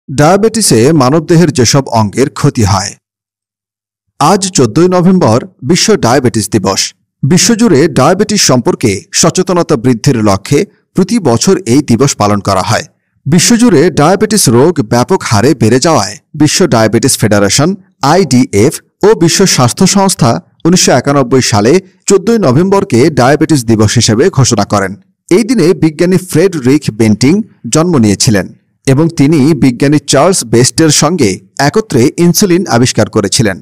ডায়াবেটিসে মানবদেহের যেসব অঙ্গের ক্ষতি হয়। আজ 14 নভেম্বর বিশ্ব ডায়াবেটিস দিবস। বিশ্বজুড়ে ডায়াবেটিস সম্পর্কে সচেতনতা বৃদ্ধির লক্ষ্যে প্রতি বছর এই দিবস পালন করা হয়। বিশ্বজুড়ে ডায়াবেটিস রোগ ব্যাপক হারে বেড়ে যাওয়ায় বিশ্ব ডায়াবেটিস ফেডারেশন IDF ও বিশ্ব স্বাস্থ্য সংস্থা 1991 সালে 14 নভেম্বরকে ডায়াবেটিস দিবস হিসেবে ঘোষণা করেন। এই দিনে বিজ্ঞানী ফ্রেডরিখ বেন্টিং জন্ম নিয়েছিলেন এবং তিনি বিজ্ঞানী চার্লস বেস্টের সঙ্গে একত্রে ইনসুলিন আবিষ্কার করেছিলেন।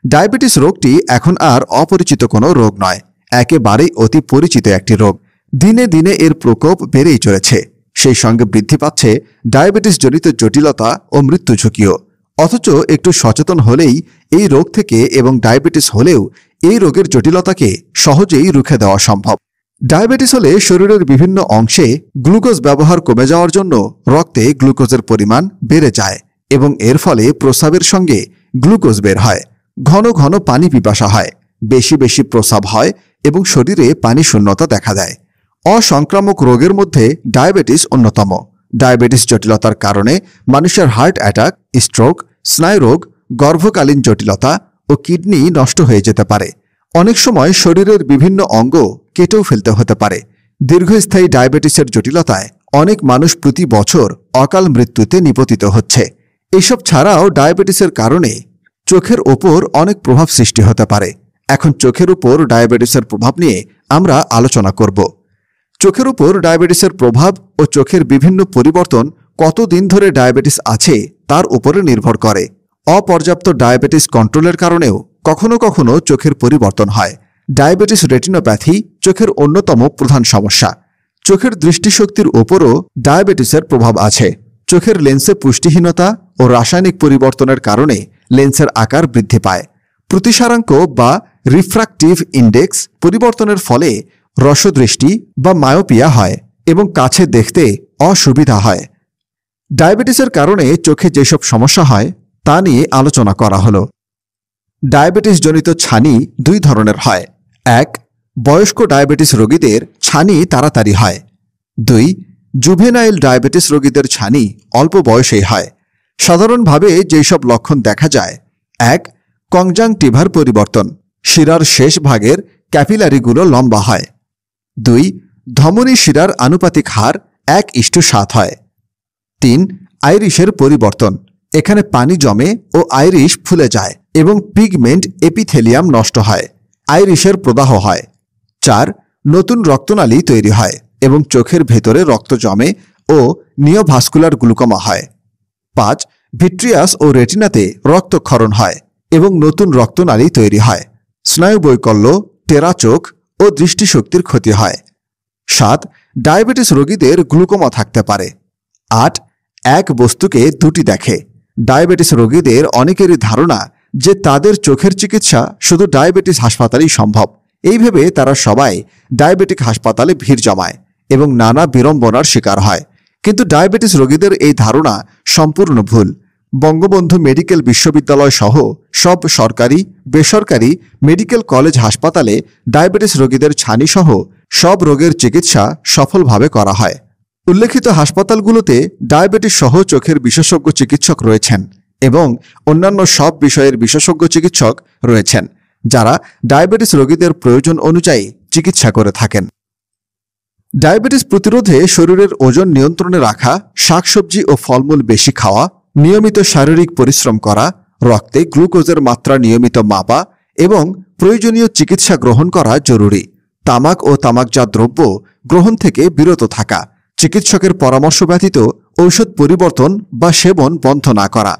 ডায়াবেটিস রোগটি এখন আর অপরিচিত কোনো রোগ নয়, একেবারেই অতি পরিচিত একটি রোগ। দিনে দিনে এর প্রকোপ বেড়েই চলেছে। সেই সঙ্গে বৃদ্ধি পাচ্ছে ডায়াবেটিস জনিত জটিলতা ও মৃত্যু ঝুঁকিও। অথচ একটু সচেতন হলেই এই রোগ থেকে এবং ডায়াবেটিস হলেও এই রোগের জটিলতাকে সহজেই রুখে দেওয়া সম্ভব। ডায়াবেটিস হলে শরীরের বিভিন্ন অংশে গ্লুকোজ ব্যবহার কমে যাওয়ার জন্য রক্তে গ্লুকোজের পরিমাণ বেড়ে যায় এবং এর ফলে প্রস্রাবের সঙ্গে গ্লুকোজ বের হয়। ঘন ঘন পানি পিপাসা হয়, বেশি বেশি প্রস্রাব হয় এবং শরীরে পানি শূন্যতা দেখা দেয়। অসংক্রামক রোগের মধ্যে ডায়াবেটিস অন্যতম। ডায়াবেটিস জটিলতার কারণে মানুষের হার্ট অ্যাটাক, স্ট্রোক, স্নায়ুরোগ, গর্ভকালীন জটিলতা ও কিডনি নষ্ট হয়ে যেতে পারে। অনেক সময় শরীরের বিভিন্ন অঙ্গ কেটেও ফেলতে হতে পারে। দীর্ঘস্থায়ী ডায়াবেটিসের জটিলতায় অনেক মানুষ প্রতি বছর অকাল মৃত্যুতে নিপতিত হচ্ছে। এসব ছাড়াও ডায়াবেটিসের কারণে চোখের ওপর অনেক প্রভাব সৃষ্টি হতে পারে। এখন চোখের উপর ডায়াবেটিসের প্রভাব নিয়ে আমরা আলোচনা করব। চোখের উপর ডায়াবেটিসের প্রভাব ও চোখের বিভিন্ন পরিবর্তন কতদিন ধরে ডায়াবেটিস আছে তার উপরে নির্ভর করে। অপর্যাপ্ত ডায়াবেটিস কন্ট্রোলের কারণেও কখনো কখনো চোখের পরিবর্তন হয়। ডায়াবেটিস রেটিনোপ্যাথি চোখের অন্যতম প্রধান সমস্যা। চোখের দৃষ্টিশক্তির ওপরও ডায়াবেটিসের প্রভাব আছে। চোখের লেন্সে পুষ্টিহীনতা ও রাসায়নিক পরিবর্তনের কারণে লেন্সের আকার বৃদ্ধি পায়। প্রতিসারাঙ্ক বা রিফ্র্যাক্টিভ ইন্ডেক্স পরিবর্তনের ফলে রসদৃষ্টি বা মায়োপিয়া হয় এবং কাছে দেখতে অসুবিধা হয়। ডায়াবেটিসের কারণে চোখে যেসব সমস্যা হয় তা নিয়ে আলোচনা করা হলো। ডায়াবেটিস জনিত ছানি দুই ধরনের হয়। 1. বয়স্ক ডায়াবেটিস রোগীদের ছানি তাড়াতাড়ি হয়। 2. জুভেনাইল ডায়াবেটিস রোগীদের ছানি অল্প বয়সেই হয়। সাধারণভাবে যেসব লক্ষণ দেখা যায়: 1. কনজাংটিভার পরিবর্তন, শিরার শেষ ভাগের ক্যাপিলারিগুলো লম্বা হয়। 2. ধমনী শিরার আনুপাতিক হার 1:7 হয়। 3. আইরিশের পরিবর্তন, এখানে পানি জমে ও আইরিশ ফুলে যায় এবং পিগমেন্ট এপিথেলিয়াম নষ্ট হয়, আইরিশের প্রদাহ হয়। 4. নতুন রক্তনালী তৈরি হয় এবং চোখের ভেতরে রক্ত জমে ও নিওভাস্কুলার গ্লুকোমা হয়। 5. ভিট্রিয়াস ও রেটিনাতে রক্তক্ষরণ হয় এবং নতুন রক্তনালী তৈরি হয়। স্নায়ুবৈকল্য, টেরা চোখ ও দৃষ্টিশক্তির ক্ষতি হয়। 7. ডায়াবেটিস রোগীদের গ্লুকোমা থাকতে পারে। 8. এক বস্তুকে দুটি দেখে। ডায়াবেটিস রোগীদের অনেকেরই ধারণা যে তাদের চোখের চিকিৎসা শুধু ডায়াবেটিস হাসপাতালেই সম্ভব। এই ভেবে তারা সবাই ডায়াবেটিক হাসপাতালে ভিড় জমায় এবং নানা বিড়ম্বনার শিকার হয়। কিন্তু ডায়াবেটিস রোগীদের এই ধারণা সম্পূর্ণ ভুল। বঙ্গবন্ধু মেডিকেল বিশ্ববিদ্যালয় সহ সব সরকারি, বেসরকারি মেডিকেল কলেজ হাসপাতালে ডায়াবেটিস রোগীদের ছানি সহ সব রোগের চিকিৎসা সফলভাবে করা হয়। উল্লেখিত হাসপাতালগুলোতে ডায়াবেটিস সহ চোখের বিশেষজ্ঞ চিকিৎসক রয়েছেন এবং অন্যান্য সব বিষয়ের বিশেষজ্ঞ চিকিৎসক রয়েছেন, যারা ডায়াবেটিস রোগীদের প্রয়োজন অনুযায়ী চিকিৎসা করে থাকেন। ডায়াবেটিস প্রতিরোধে শরীরের ওজন নিয়ন্ত্রণে রাখা, শাকসবজি ও ফলমূল বেশি খাওয়া, নিয়মিত শারীরিক পরিশ্রম করা, রক্তে গ্লুকোজের মাত্রা নিয়মিত মাপা এবং প্রয়োজনীয় চিকিৎসা গ্রহণ করা জরুরি। তামাক ও তামাকজাত দ্রব্য গ্রহণ থেকে বিরত থাকা, চিকিৎসকের পরামর্শ ব্যতীত ঔষধ পরিবর্তন বা সেবন বন্ধ না করা।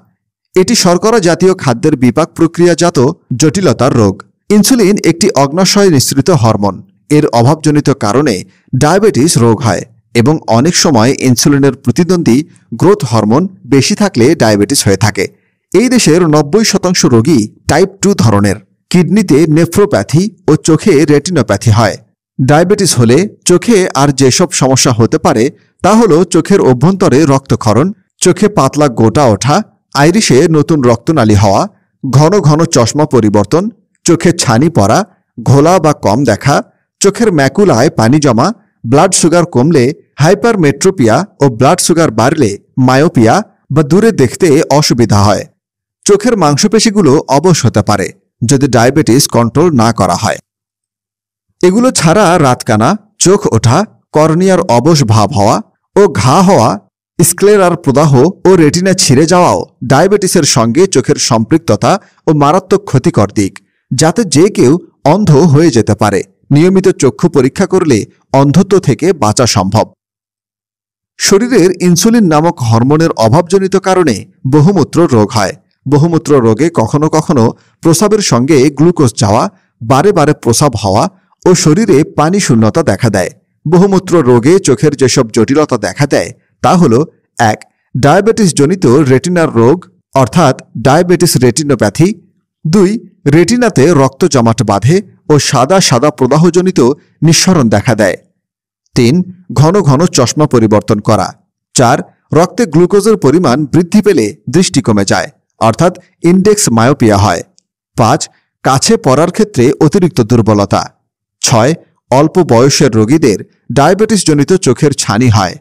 এটি শর্করা জাতীয় খাদ্যের বিপাক প্রক্রিয়াজাত জটিলতার রোগ। ইনসুলিন একটি অগ্ন্যাশয় নিঃসৃত হরমোন। এর অভাবজনিত কারণে ডায়াবেটিস রোগ হয় এবং অনেক সময় ইনসুলিনের প্রতিদ্বন্দ্বী গ্রোথ হরমোন বেশি থাকলে ডায়াবেটিস হয়ে থাকে। এই দেশের 90% রোগী টাইপ 2 ধরনের। কিডনিতে নেফ্রোপ্যাথি ও চোখে রেটিনোপ্যাথি হয়। ডায়াবেটিস হলে চোখে আর যেসব সমস্যা হতে পারে তা হলো চোখের অভ্যন্তরে রক্তক্ষরণ, চোখে পাতলা গোটা ওঠা, আইরিশে নতুন রক্তনালী হওয়া, ঘন ঘন চশমা পরিবর্তন, চোখে ছানি পড়া, ঘোলা বা কম দেখা, চোখের ম্যাকুলায় পানি জমা, ব্লাড সুগার কমলে হাইপারমেট্রোপিয়া ও ব্লাড সুগার বাড়লে মায়োপিয়া বা দূরে দেখতে অসুবিধা হয়। চোখের মাংসপেশিগুলো অবশ হতে পারে যদি ডায়াবেটিস কন্ট্রোল না করা হয়। এগুলো ছাড়া রাতকানা, চোখ ওঠা, কর্নিয়ার অবশ ভাব হওয়া ও ঘা হওয়া, স্ক্লেরার প্রদাহ ও রেটিনা ছিঁড়ে যাওয়াও ডায়াবেটিসের সঙ্গে চোখের সম্পৃক্ততা ও মারাত্মক ক্ষতিকর দিক, যাতে যে কেউ অন্ধ হয়ে যেতে পারে। নিয়মিত চক্ষু পরীক্ষা করলে অন্ধত্ব থেকে বাঁচা সম্ভব। শরীরের ইনসুলিন নামক হরমোনের অভাবজনিত কারণে বহুমূত্র রোগ হয়। বহুমূত্র রোগে কখনো কখনো প্রস্রাবের সঙ্গে গ্লুকোজ যাওয়া, বারে বারে প্রস্রাব হওয়া ও শরীরে পানি শূন্যতা দেখা দেয়। বহুমূত্র রোগে চোখের যেসব জটিলতা দেখা দেয় তা হল: 1. ডায়াবেটিসজনিত রেটিনার রোগ অর্থাৎ ডায়াবেটিস রেটিনোপ্যাথি। 2. রেটিনাতে রক্ত জমাট বাঁধে ও সাদা সাদা প্রদাহজনিত নিঃসরণ দেখা দেয়। 3. ঘন ঘন চশমা পরিবর্তন করা। 4. রক্তে গ্লুকোজের পরিমাণ বৃদ্ধি পেলে দৃষ্টি কমে যায় অর্থাৎ ইন্ডেক্স মায়োপিয়া হয়। 5. কাছে পড়ার ক্ষেত্রে অতিরিক্ত দুর্বলতা। 6. অল্প বয়সের রোগীদের ডায়াবেটিসজনিত চোখের ছানি হয়।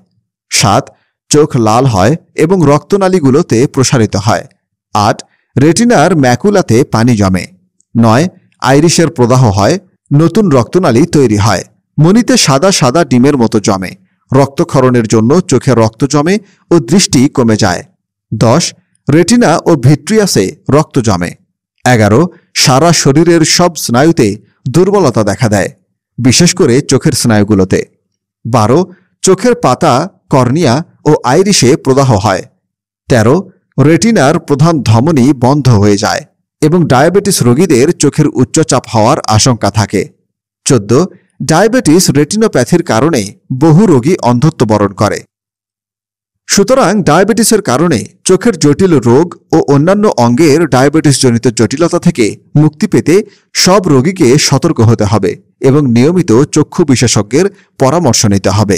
7. চোখ লাল হয় এবং রক্তনালীগুলোতে প্রসারিত হয়। 8. রেটিনার ম্যাকুলাতে পানি জমে। 9. আইরিশের প্রদাহ হয়, নতুন রক্তনালী তৈরি হয়, মণিতে সাদা সাদা ডিমের মতো জমে, রক্তক্ষরণের জন্য চোখে রক্ত জমে ও দৃষ্টি কমে যায়। 10. রেটিনা ও ভিট্রিয়াসে রক্ত জমে। 11. সারা শরীরের সব স্নায়ুতে দুর্বলতা দেখা দেয়, বিশেষ করে চোখের স্নায়ুগুলোতে। 12. চোখের পাতা, কর্নিয়া ও আইরিশে প্রদাহ হয়। 13. রেটিনার প্রধান ধমনী বন্ধ হয়ে যায় এবং ডায়াবেটিস রোগীদের চোখের উচ্চচাপ হওয়ার আশঙ্কা থাকে। 14. ডায়াবেটিস রেটিনোপ্যাথির কারণে বহু রোগী অন্ধত্ব বরণ করে। সুতরাং ডায়াবেটিসের কারণে চোখের জটিল রোগ ও অন্যান্য অঙ্গের ডায়াবেটিসজনিত জটিলতা থেকে মুক্তি পেতে সব রোগীকে সতর্ক হতে হবে এবং নিয়মিত চক্ষু বিশেষজ্ঞের পরামর্শ নিতে হবে।